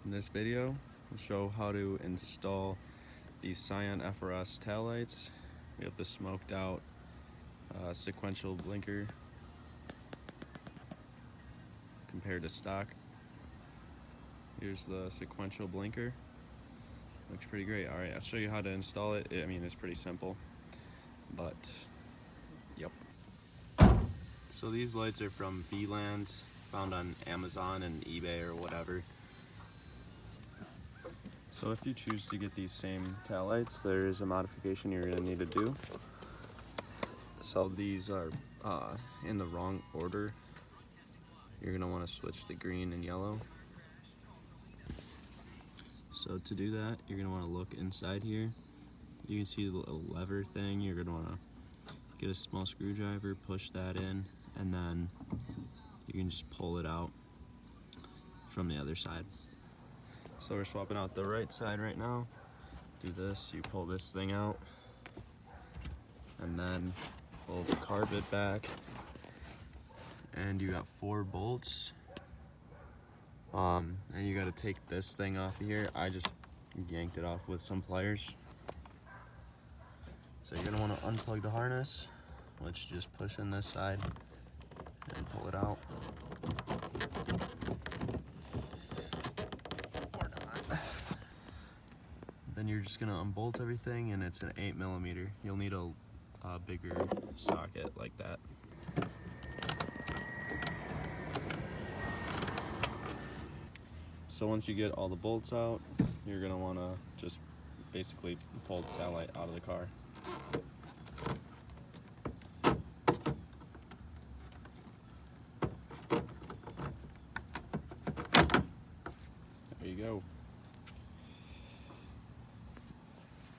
In this video, we'll show how to install these Scion Frs taillights. We have the smoked out sequential blinker compared to stock. Here's the sequential blinker. Looks pretty great. Alright, I'll show you how to install it. I mean, it's pretty simple, but yep. So these lights are from V-Land, found on Amazon and eBay or whatever. So if you choose to get these same taillights, there is a modification you're going to need to do. So these are in the wrong order. You're going to want to switch to green and yellow. So to do that, you're going to want to look inside here. You can see the little lever thing. You're going to want to get a small screwdriver, push that in, and then you can just pull it out from the other side. So we're swapping out the right side right now. Do this, you pull this thing out, and then pull the carpet back, and you got 4 bolts. And you got to take this thing off of here. I just yanked it off with some pliers. So you're gonna want to unplug the harness, which just push in this side and pull it out. Or not. Then you're just gonna unbolt everything, and it's an 8mm. You'll need a bigger socket like that. So once you get all the bolts out, you're gonna wanna just basically pull the taillight out of the car. There you go.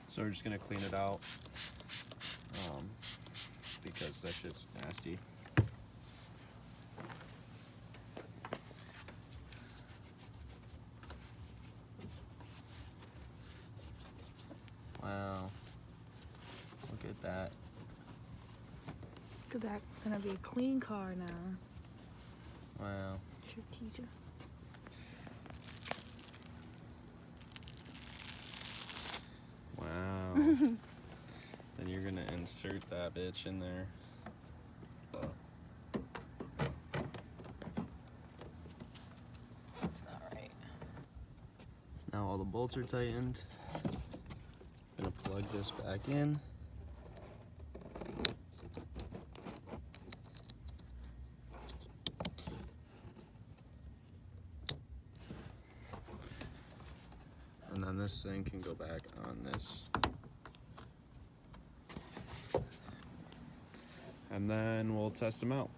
So we're just gonna clean it out because that shit's nasty. Wow, look at that. Look at that, gonna be a clean car now. Wow. Strategic. Wow. Then you're gonna insert that bitch in there. That's not right. So now all the bolts are tightened. Gonna plug this back in. And then this thing can go back on this. And then we'll test them out.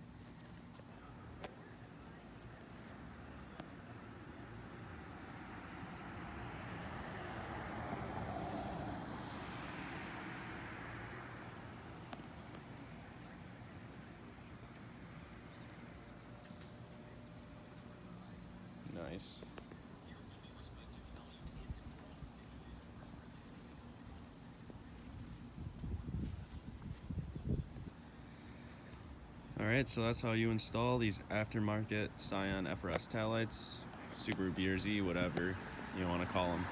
Nice. Alright, so that's how you install these aftermarket Scion Frs taillights, Subaru Brz, whatever you want to call them.